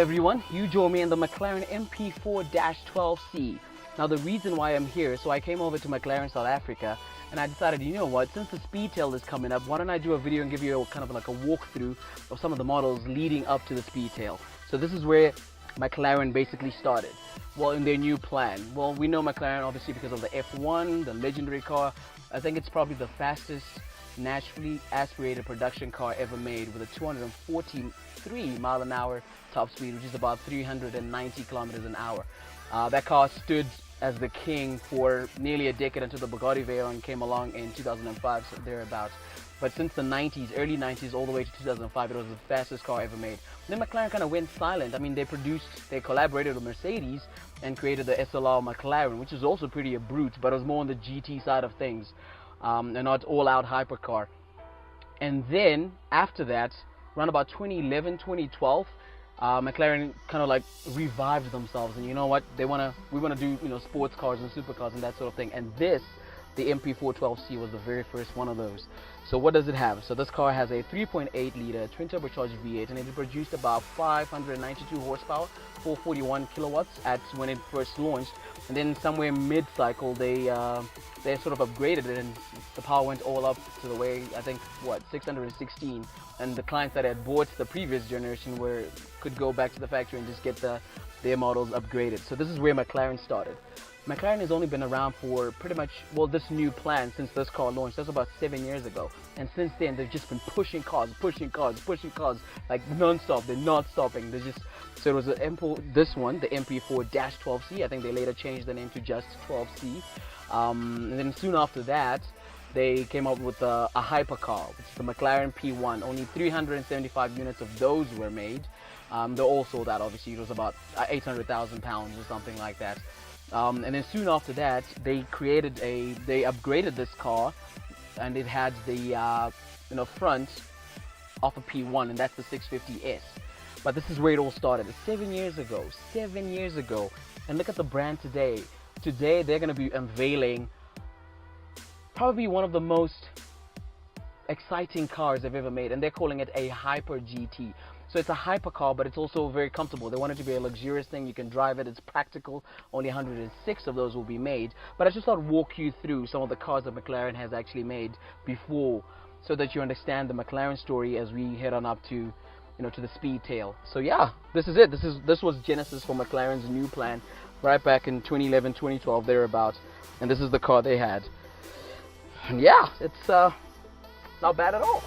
everyone, you join me in the McLaren MP4-12C. Now the reason why I'm here, so I came over to McLaren South Africa and I decided, you know what, since the Speedtail is coming up, why don't I do a video and give you a kind of like a walkthrough of some of the models leading up to the Speedtail. So this is where McLaren basically started. Well, in their new plan. Well, we know McLaren obviously because of the F1, the legendary car. I think it's probably the fastest naturally aspirated production car ever made with a 243 mile an hour top speed, which is about 390 kilometers an hour. That car stood as the king for nearly a decade until the Bugatti Veyron came along in 2005, so thereabouts. But since the 90s, early 90s, all the way to 2005, it was the fastest car ever made. Then McLaren kind of went silent. I mean, they collaborated with Mercedes and created the SLR McLaren, which is also pretty a brute, but it was more on the GT side of things, and not all-out hypercar. And then, after that, around about 2011, 2012, McLaren kind of like revived themselves, and you know what? We want to do, you know, sports cars and supercars and that sort of thing. And the MP4-12C was the very first one of those. So what does it have? So this car has a 3.8 liter twin turbocharged V8, and it produced about 592 horsepower, 441 kilowatts when it first launched. And then somewhere mid-cycle they sort of upgraded it, and the power went all up to the way, I think, what, 616. And the clients that had bought the previous generation could go back to the factory and just get their models upgraded. So this is where McLaren started. McLaren has only been around for pretty much, well, this new plan since this car launched. That's about 7 years ago. And since then, they've just been pushing cars, like non-stop. They're not stopping. So it was this one, the MP4-12C. I think they later changed the name to just 12C. And then soon after that, they came up with a hypercar, which is the McLaren P1. Only 375 units of those were made. They're all sold out, obviously. It was about 800,000 pounds or something like that. And then soon after that, they upgraded this car, and it had the front of a P1, and that's the 650S. But this is where it all started. 7 years ago. 7 years ago. And look at the brand today. Today, they're going to be unveiling probably one of the most exciting cars they've ever made, and they're calling it a Hyper GT. So it's a hypercar, but it's also very comfortable. They want it to be a luxurious thing. You can drive it. It's practical. Only 106 of those will be made. But I just thought I'd walk you through some of the cars that McLaren has actually made before, so that you understand the McLaren story as we head on up to, to the Speedtail. So yeah, this is it. This was Genesis for McLaren's new plan, right back in 2011, 2012, thereabouts. And this is the car they had. And yeah, it's not bad at all.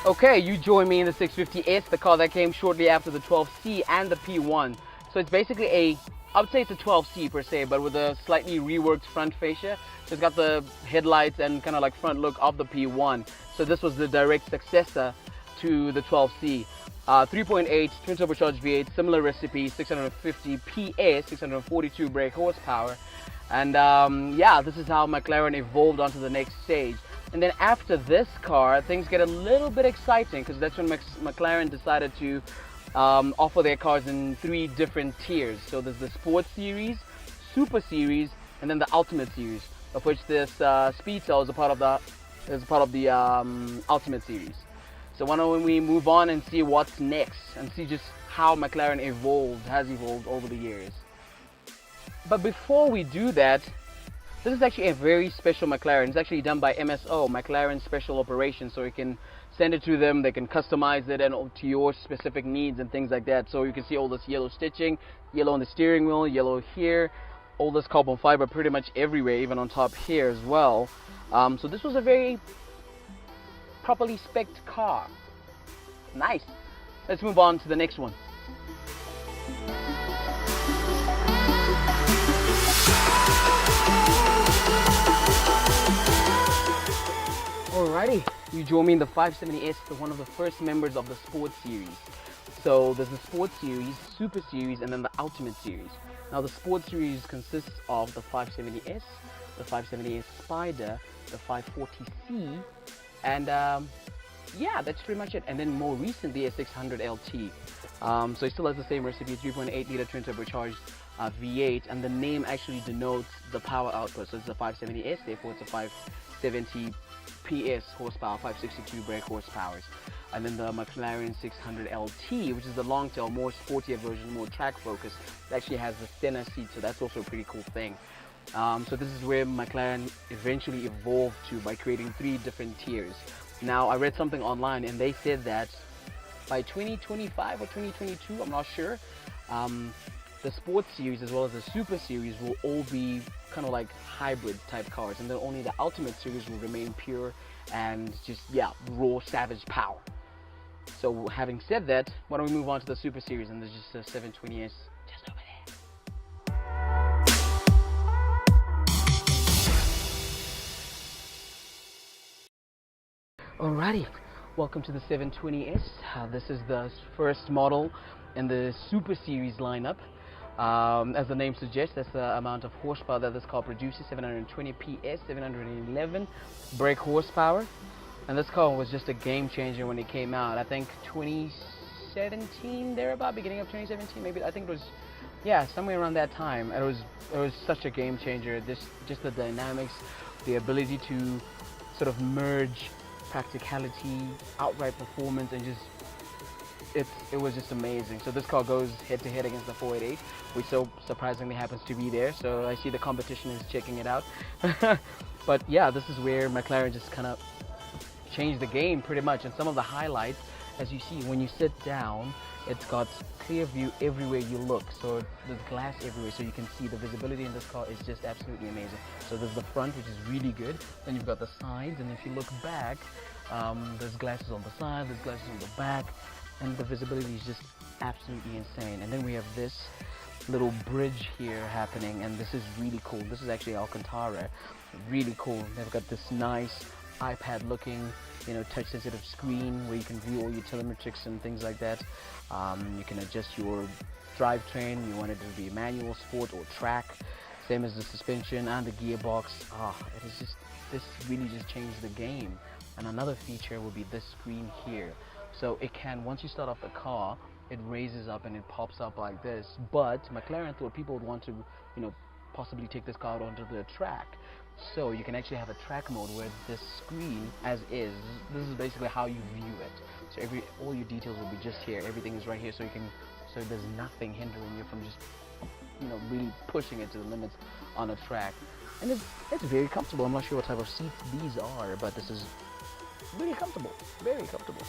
Okay, you join me in the 650S, the car that came shortly after the 12C and the P1. So it's basically I would say it's a 12C per se, but with a slightly reworked front fascia. So it's got the headlights and kind of like front look of the P1. So this was the direct successor to the 12C. 3.8 twin turbocharged V8, similar recipe, 650 PS, 642 brake horsepower. And yeah, this is how McLaren evolved onto the next stage. And then after this car, things get a little bit exciting, because that's when McLaren decided to offer their cars in 3 different tiers. So there's the Sports Series, Super Series, and then the Ultimate Series, of which this Speedtail is a part of the Ultimate Series. So why don't we move on and see what's next, and see just how McLaren has evolved over the years. But before we do that, this is actually a very special McLaren. It's actually done by MSO, McLaren Special Operations, so you can send it to them, they can customize it and to your specific needs and things like that. So you can see all this yellow stitching, yellow on the steering wheel, yellow here, all this carbon fiber pretty much everywhere, even on top here as well. So this was a very properly spec'd car. Nice. Let's move on to the next one. Alrighty, you join me in the 570S, one of the first members of the Sports Series. So there's the Sports Series, Super Series, and then the Ultimate Series. Now the Sports Series consists of the 570S, the 570S Spider, the 540C, and yeah, that's pretty much it. And then more recently a 600 LT. So it still has the same recipe, 3.8 liter twin turbocharged V8, and the name actually denotes the power output. So it's a 570S, therefore it's a 570 PS horsepower, 562 brake horsepower. And then the McLaren 600 LT, which is the long tail, more sportier version, more track focused. It actually has the thinner seat, so that's also a pretty cool thing. So this is where McLaren eventually evolved to by creating 3 different tiers. Now I read something online and they said that by 2025 or 2022, I'm not sure, the sports series as well as the super series will all be kind of like hybrid type cars, and then only the ultimate series will remain pure and just, yeah, raw savage power. So having said that, why don't we move on to the super series, and there's just a 720S just over there. Alrighty, welcome to the 720S. This is the first model in the Super Series lineup. As the name suggests, that's the amount of horsepower that this car produces, 720 PS, 711 brake horsepower. And this car was just a game changer when it came out. I think 2017, thereabout, beginning of 2017, maybe. I think it was, yeah, somewhere around that time. It was such a game changer. Just the dynamics, the ability to sort of merge practicality, outright performance, and just it was just amazing. So this car goes head to head against the 488, which so surprisingly happens to be there. So I see the competition is checking it out. But yeah, this is where McLaren just kind of changed the game pretty much. And some of the highlights, as you see, when you sit down, it's got clear view everywhere you look. So there's glass everywhere, so you can see the visibility in this car is just absolutely amazing. So there's the front, which is really good. Then you've got the sides, and if you look back, there's glasses on the side, there's glasses on the back, and the visibility is just absolutely insane. And then we have this little bridge here happening, and this is really cool. This is actually Alcantara, really cool. They've got this nice iPad looking, you know, touch sensitive screen where you can view all your telemetrics and things like that. You can adjust your drivetrain. You want it to be manual, sport, or track. Same as the suspension and the gearbox. It is just, this really just changed the game. And another feature will be this screen here. So it can, once you start off the car, it raises up and it pops up like this. But McLaren thought people would want to, you know, possibly take this car out onto the track. So you can actually have a track mode where this screen, as is, this is basically how you view it. So all your details will be just here. Everything is right here, so there's nothing hindering you from just, you know, really pushing it to the limits on a track. And it's very comfortable. I'm not sure what type of seats these are, but this is really comfortable, very comfortable.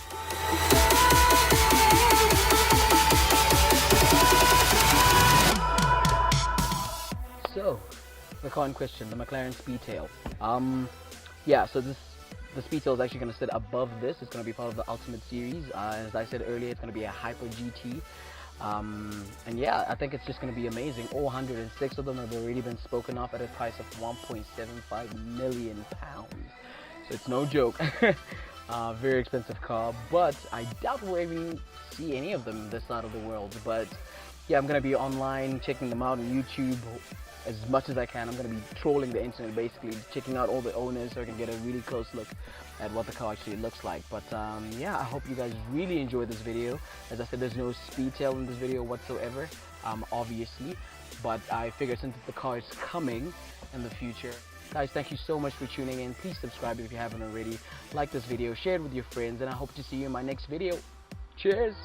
So, the car in question, the McLaren Speedtail. Yeah, so the Speedtail is actually going to sit above this. It's going to be part of the Ultimate Series. As I said earlier, it's going to be a Hyper GT. And yeah, I think it's just going to be amazing. All 106 of them have already been spoken of at a price of £1.75 million. So it's no joke. Very expensive car, but I doubt we'll even see any of them this side of the world. But yeah, I'm going to be online checking them out on YouTube as much as I can. I'm going to be trolling the internet, basically checking out all the owners so I can get a really close look at what the car actually looks like. But yeah, I hope you guys really enjoyed this video. As I said, there's no Speedtail in this video whatsoever, obviously, but I figured since the car is coming in the future. Guys, thank you so much for tuning in. Please subscribe if you haven't already. Like this video, share it with your friends, and I hope to see you in my next video. Cheers!